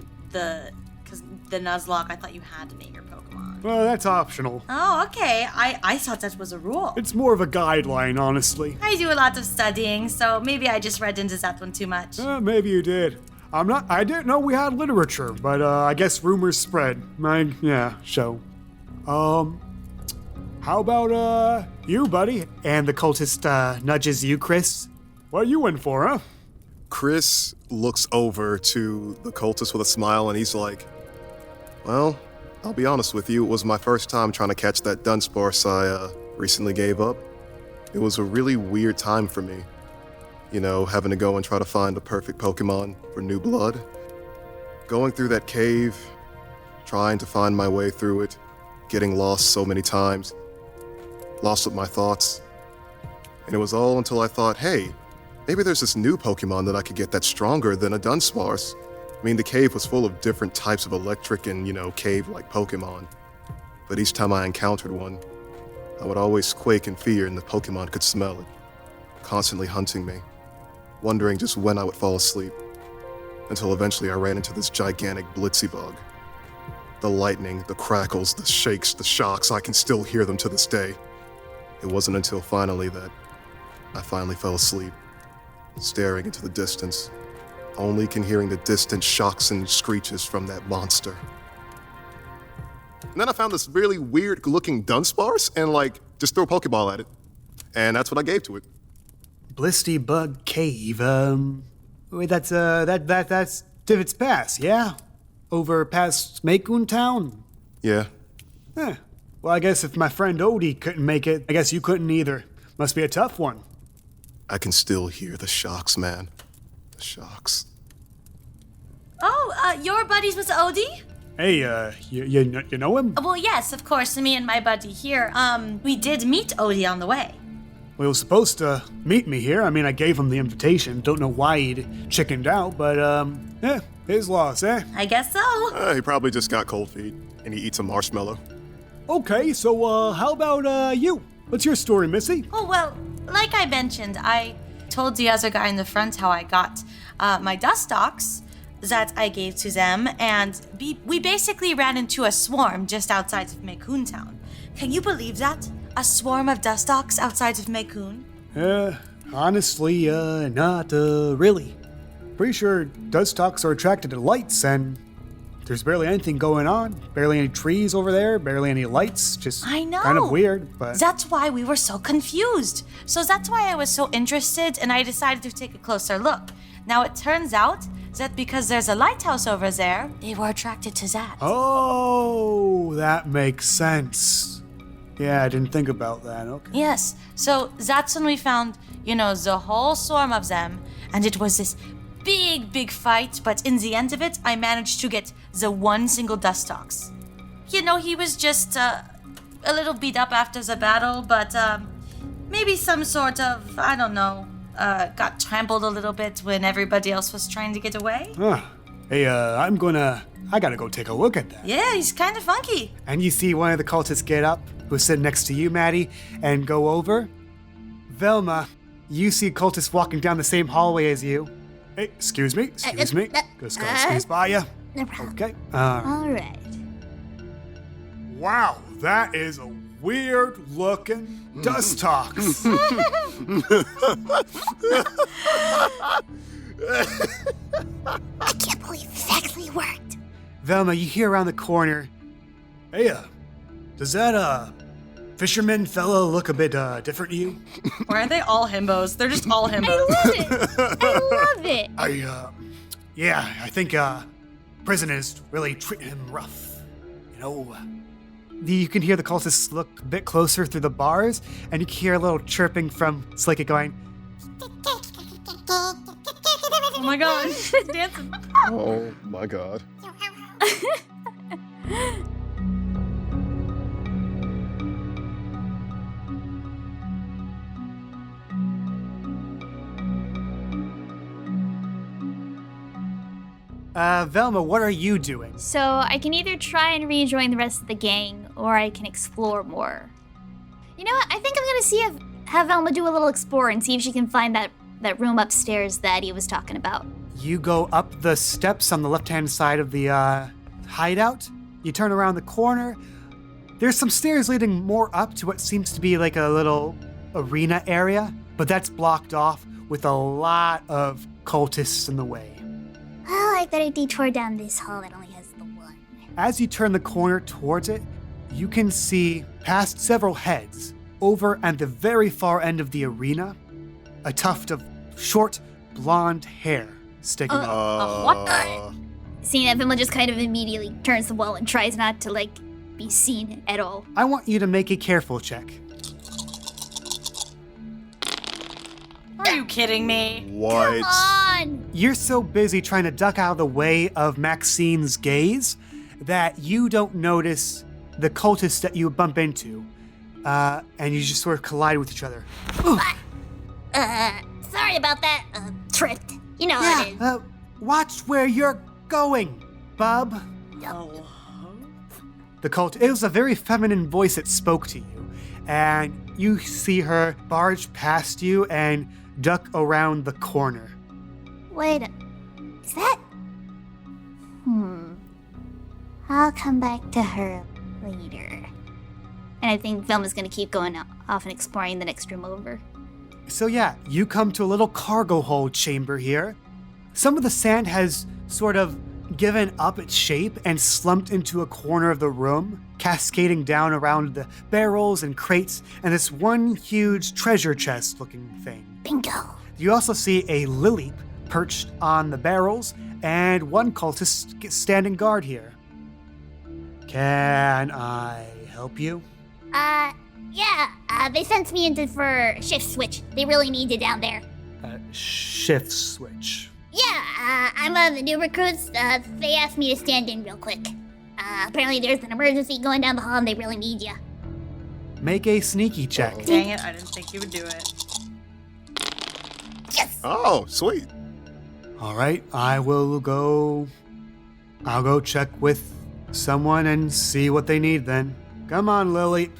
Nuzlocke. I thought you had to name your Pokemon. Well, that's optional. Oh, okay. I thought that was a rule. It's more of a guideline, honestly. I do a lot of studying, so maybe I just read into that one too much. Maybe you did. I didn't know we had literature, but I guess rumors spread. So. How about you, buddy? And the cultist nudges you, Chris. What are you in for, huh? Chris looks over to the cultist with a smile, and he's like, well, I'll be honest with you, it was my first time trying to catch that Dunsparce I recently gave up. It was a really weird time for me. Having to go and try to find the perfect Pokemon for new blood. Going through that cave, trying to find my way through it, getting lost so many times, lost with my thoughts. And it was all until I thought, hey, maybe there's this new Pokemon that I could get that's stronger than a Dunsparce. I mean, the cave was full of different types of electric and, cave-like Pokemon. But each time I encountered one, I would always quake in fear, and the Pokemon could smell it, constantly hunting me, wondering just when I would fall asleep. Until eventually I ran into this gigantic blitzy bug. The lightning, the crackles, the shakes, the shocks, I can still hear them to this day. It wasn't until finally that I finally fell asleep, staring into the distance, only can hearing the distant shocks and screeches from that monster. And then I found this really weird-looking Dunsparce and, just threw a Pokeball at it. And that's what I gave to it. Blisty Bug Cave. Wait, that's Divots Pass, yeah? Over past Makun Town? Yeah. Well, I guess if my friend Odie couldn't make it, I guess you couldn't either. Must be a tough one. I can still hear the shocks, man. The shocks. Oh, you're buddies with Odie? Hey, you know him? Well, yes, of course. Me and my buddy here. We did meet Odie on the way. Well, he was supposed to meet me here. I mean, I gave him the invitation. Don't know why he'd chickened out, but, his loss, eh? I guess so. He probably just got cold feet, and he eats a marshmallow. Okay, so, how about, you? What's your story, Missy? Oh, well, like I mentioned, I told the other guy in the front how I got my dust dogs that I gave to them, and we basically ran into a swarm just outside of Mekun Town. Can you believe that? A swarm of dust dogs outside of Mekun? Honestly, not, really. Pretty sure dusthawks are attracted to lights, and there's barely anything going on. Barely any trees over there, barely any lights, just I know. kind of weird, but... That's why we were so confused. So that's why I was so interested, and I decided to take a closer look. Now it turns out that because there's a lighthouse over there, they were attracted to that. Oh, that makes sense. Yeah, I didn't think about that, okay. Yes, so that's when we found, the whole swarm of them, and it was this big fight, but in the end of it, I managed to get the one single Dustox. He was just a little beat up after the battle, but maybe some sort of, I don't know, got trampled a little bit when everybody else was trying to get away. Hey, I gotta go take a look at that. Yeah, he's kind of funky. And you see one of the cultists get up, who's sitting next to you, Maddie, and go over. Velma, you see cultists walking down the same hallway as you. Hey, excuse me. Just gonna squeeze by ya. No problem. Okay. All right. Wow, that is a weird-looking Dustox. I can't believe this actually worked. Velma, you hear around the corner. Hey, does that, fisherman fella look a bit, different to you? Why are they all himbos? They're just all himbos. I love it. I think, prisoners really treat him rough. You can hear the cultists look a bit closer through the bars, and you can hear a little chirping from Slicket going, Oh my god, she's dancing. Oh my god. Velma, what are you doing? So I can either try and rejoin the rest of the gang, or I can explore more. You know what? I think I'm gonna have Velma do a little explore and see if she can find that room upstairs that he was talking about. You go up the steps on the left-hand side of the hideout. You turn around the corner. There's some stairs leading more up to what seems to be like a little arena area, but that's blocked off with a lot of cultists in the way. Well, I better detour down this hall that only has the one. As you turn the corner towards it, you can see past several heads, over at the very far end of the arena, a tuft of short, blonde hair sticking up. What? Seeing that, Velma just kind of immediately turns the wall and tries not to, be seen at all. I want you to make a careful check. Are you kidding me? What? Come on! You're so busy trying to duck out of the way of Maxine's gaze that you don't notice the cultists that you bump into, and you just sort of collide with each other. Sorry about that. Tripped. You know how it is. Watch where you're going, bub. It was a very feminine voice that spoke to you, and you see her barge past you and duck around the corner. Wait, is that? I'll come back to her later. And I think Velma's gonna keep going off and exploring the next room over. So yeah, you come to a little cargo hold chamber here. Some of the sand has sort of given up its shape and slumped into a corner of the room, cascading down around the barrels and crates and this one huge treasure chest looking thing. Bingo! You also see a lily perched on the barrels and one cultist standing guard here. Can I help you? Yeah, they sent me into for shift switch. They really need you down there. Shift switch. Yeah, I'm one of the new recruits. They asked me to stand in real quick. Apparently there's an emergency going down the hall and they really need you. Make a sneaky check. Dang it, I didn't think you would do it. Yes! Oh, sweet. All right, I'll go check with someone and see what they need then. Come on, Lily.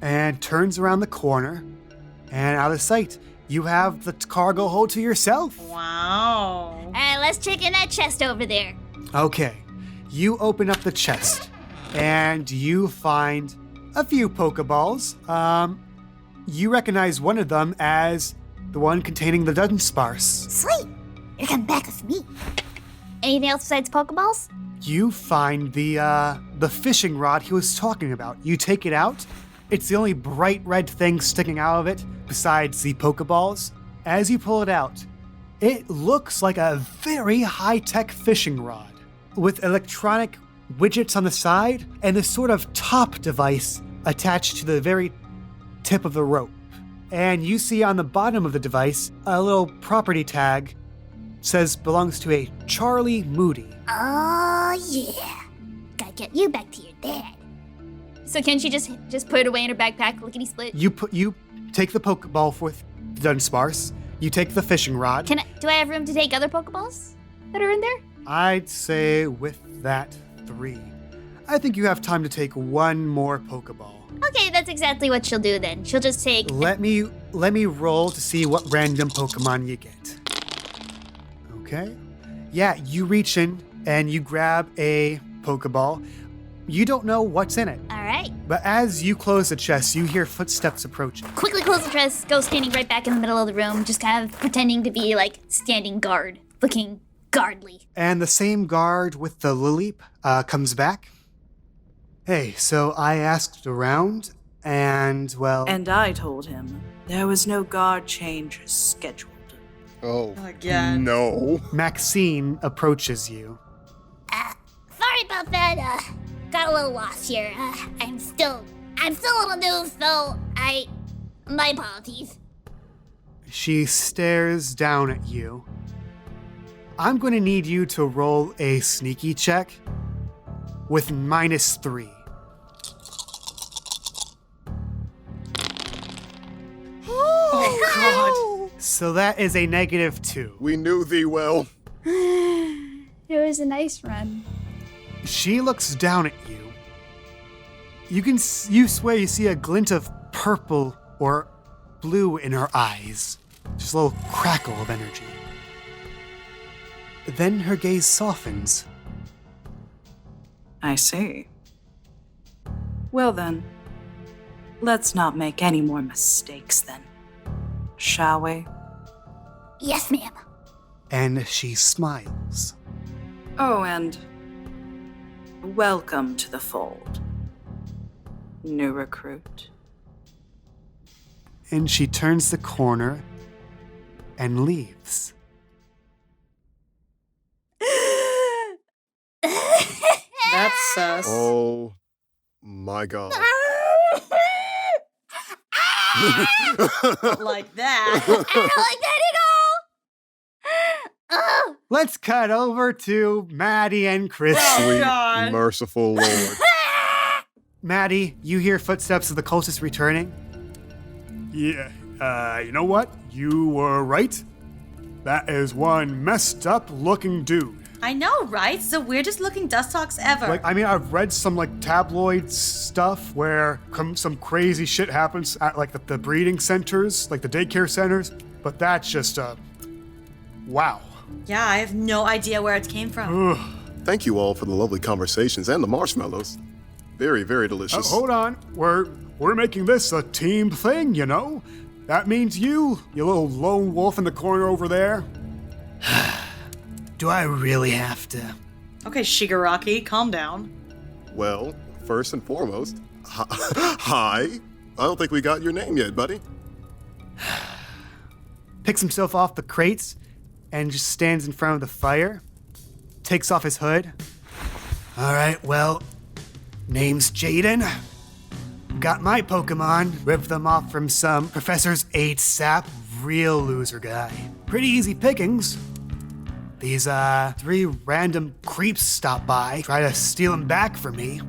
And turns around the corner and out of sight. You have the cargo hold to yourself. Wow. Alright, let's check in that chest over there. Okay, you open up the chest and you find a few Pokeballs. You recognize one of them as the one containing the Dunsparce. Sweet! You're coming back with me. Anything else besides Pokeballs? You find the fishing rod he was talking about. You take it out. It's the only bright red thing sticking out of it besides the Pokeballs. As you pull it out, it looks like a very high-tech fishing rod with electronic widgets on the side and this sort of top device attached to the very tip of the rope. And you see on the bottom of the device a little property tag. Says belongs to a Charlie Moody. Oh, yeah. Gotta get you back to your dad. So can she just put it away in her backpack, lickety split? You take the Pokeball with the Dunsparce. You take the fishing rod. Do I have room to take other Pokeballs that are in there? I'd say with that 3. I think you have time to take one more Pokeball. Okay, that's exactly what she'll do then. She'll just take... Let me roll to see what random Pokemon you get. Okay. Yeah, you reach in and you grab a Pokeball. You don't know what's in it. All right. But as you close the chest, you hear footsteps approaching. Quickly close the chest, go standing right back in the middle of the room, just kind of pretending to be like standing guard, looking guardly. And the same guard with the Lileep comes back. Hey, so I asked around, and well... And I told him there was no guard change scheduled. Oh, Again. no. Maxine approaches you. Sorry about that. Got a little lost here. I'm still a little new, so my apologies. She stares down at you. I'm going to need you to roll a sneaky check with -3. Oh, God. So that is a -2. We knew thee well. It was a nice run. She looks down at you. You swear you see a glint of purple or blue in her eyes. Just a little crackle of energy. Then her gaze softens. I see. Well then, let's not make any more mistakes then, shall we? Yes, ma'am. And she smiles. Oh, and welcome to the fold, new recruit. And she turns the corner and leaves. That's sus. Oh, my God. Like that. I don't like that at all. Oh. Let's cut over to Madi and Chris. Sweet, God. merciful Lord. Maddie, you hear footsteps of the cultists returning. Yeah, you know what? You were right. That is one messed up looking dude. I know, right? It's the weirdest looking Dustox ever. I've read some tabloid stuff where some crazy shit happens at the breeding centers, like the daycare centers, but that's just wow. Yeah, I have no idea where it came from. Thank you all for the lovely conversations and the marshmallows. Very, very delicious. Hold on, we're making this a team thing, you know. That means you little lone wolf in the corner over there. Do I really have to? Okay, Shigaraki, calm down. Well, first and foremost, hi. I don't think we got your name yet, buddy. Picks himself off the crates and just stands in front of the fire. Takes off his hood. All right, well, name's Jaden. got my Pokemon, ripped them off from some Professor's Aid sap, real loser guy. Pretty easy pickings. These, 3 random creeps stopped by, try to steal them back from me.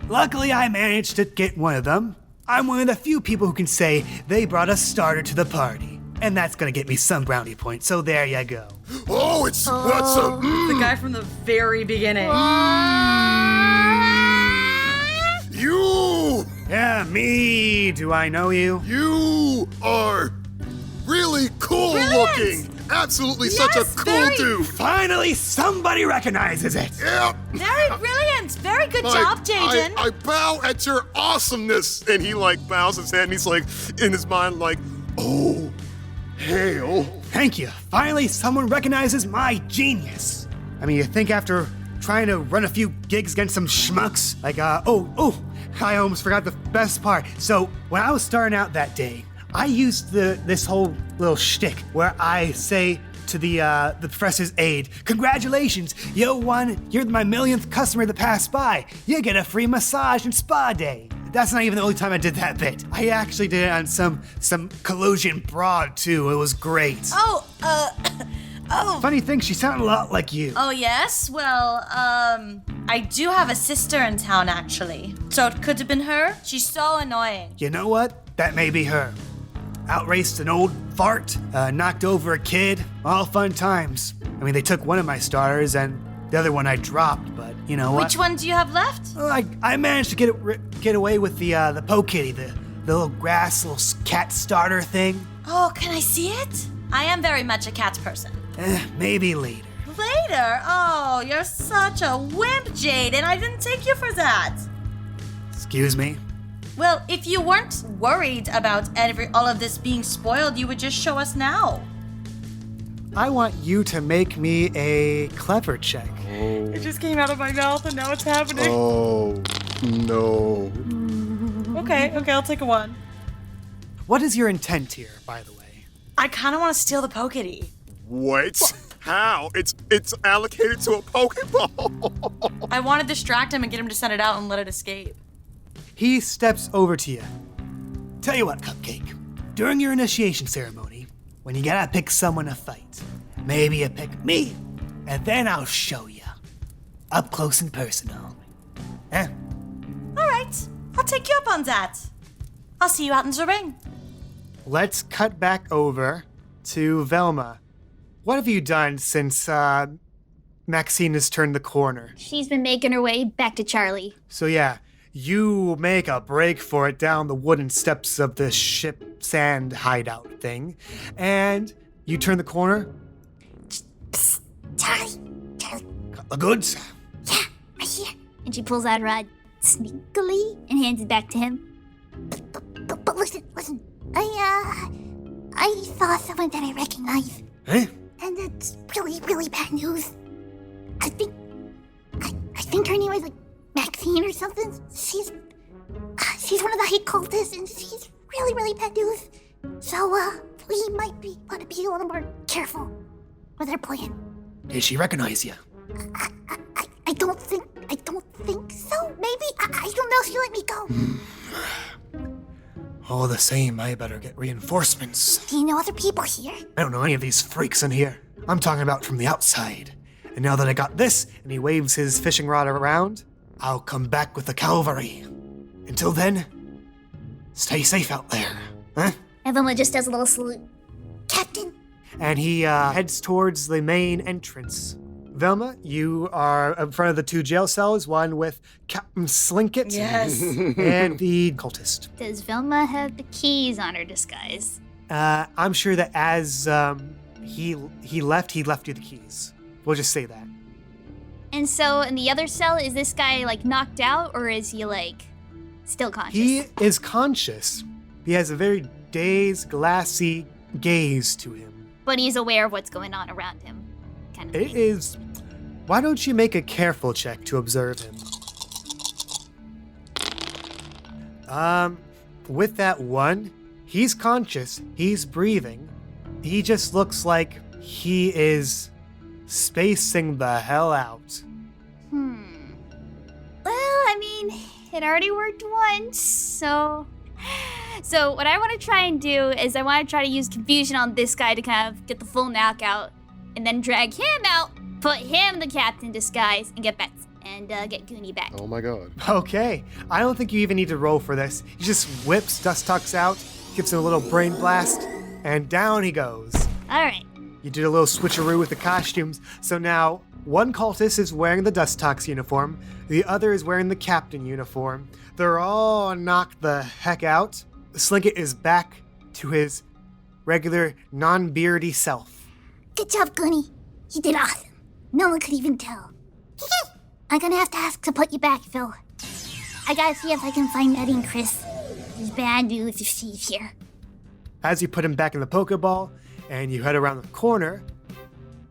Luckily, I managed to get one of them. I'm one of the few people who can say they brought a starter to the party. And that's gonna get me some brownie points, so there you go. Oh, it's what's up? The guy from the very beginning. You! Yeah, me. Do I know you? You are really cool looking. Absolutely such a cool dude. Finally, somebody recognizes it. Yeah. Very brilliant. Very good job, Jaden. I bow at your awesomeness. And he like bows his head and he's like, in his mind, like, oh, hail. Thank you. Finally, someone recognizes my genius. I mean, you think after trying to run a few gigs against some schmucks, like, I almost forgot the best part. So, when I was starting out that day, I used this whole little shtick where I say to the Professor's Aide, congratulations, you're my millionth customer that passed by. You get a free massage and spa day. That's not even the only time I did that bit. I actually did it on some collusion broad too. It was great. Oh. Funny thing, she sounded a lot like you. Oh, yes? Well, I do have a sister in town, actually. So it could have been her. She's so annoying. You know what? That may be her. Outraced an old fart, knocked over a kid, all fun times. I mean, they took one of my starters and the other one I dropped, but you know what? Which one do you have left? Well, I managed to get away with the Pokitty, the little grass, little cat starter thing. Oh, can I see it? I am very much a cat person. Maybe later. Later? Oh, you're such a wimp, Jaden. I didn't take you for that. Excuse me? Well, if you weren't worried about all of this being spoiled, you would just show us now. I want you to make me a clever check. It just came out of my mouth and now it's happening. Oh, no. Okay, I'll take a 1. What is your intent here, by the way? I kind of want to steal the Pokitty. What? How? It's allocated to a Pokeball. I want to distract him and get him to send it out and let it escape. He steps over to you. Tell you what, Cupcake. During your initiation ceremony, when you gotta pick someone to fight, maybe you pick me, and then I'll show you. Up close and personal. Eh? All right, I'll take you up on that. I'll see you out in the ring. Let's cut back over to Velma. What have you done since Maxine has turned the corner? She's been making her way back to Charlie. So yeah, you make a break for it down the wooden steps of the ship sand hideout thing, and you turn the corner. Psst, Charlie. Got the goods? Yeah, right here. And she pulls out a rod sneakily and hands it back to him. But listen. I saw someone that I recognize. Eh? And it's really, really bad news. I think her name is like Maxine or something. She's one of the hate cultists, and she's really, really bad news. So we might want to be a little more careful with our plan. Did she recognize you? I don't think so. Maybe I don't know if she'll let me go. All the same, I better get reinforcements. Do you know other people here? I don't know any of these freaks in here. I'm talking about from the outside. And now that I got this, and he waves his fishing rod around, I'll come back with the cavalry. Until then, stay safe out there, huh? And Velma just does a little salute. Captain. And he heads towards the main entrance. Velma, you are in front of the 2 jail cells, one with Captain Slinkit and the cultist. Does Velma have the keys on her disguise? I'm sure that as he left you the keys. We'll just say that. And so in the other cell, is this guy like knocked out, or is he like still conscious? He is conscious. He has a very dazed, glassy gaze to him. But he's aware of what's going on around him. Kind of It thing. is. Why don't you make a careful check to observe him? With that 1, he's conscious, he's breathing. He just looks like he is spacing the hell out. Well, I mean, It already worked once, so what I want to try and do is I want to try to use confusion on this guy to kind of get the full knockout, and then drag him out, put him in the captain disguise, and get Betsy, and get Goonie back. Oh my god. Okay, I don't think you even need to roll for this. He just whips Dustox out, gives him a little brain blast, and down he goes. All right. You did a little switcheroo with the costumes, so now one cultist is wearing the Dustox uniform, the other is wearing the captain uniform. They're all knocked the heck out. Slinket is back to his regular, non-beardy self. Good job, Goonie. You did awesome. No one could even tell. I'm gonna have to ask to put you back, Phil. I gotta see if I can find Madi and Chris. There's bad news if she's here. As you put him back in the Pokeball, and you head around the corner,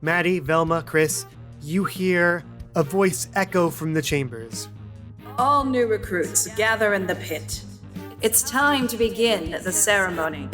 Madi, Velma, Chris, you hear a voice echo from the chambers. All new recruits, gather in the pit. It's time to begin the ceremony.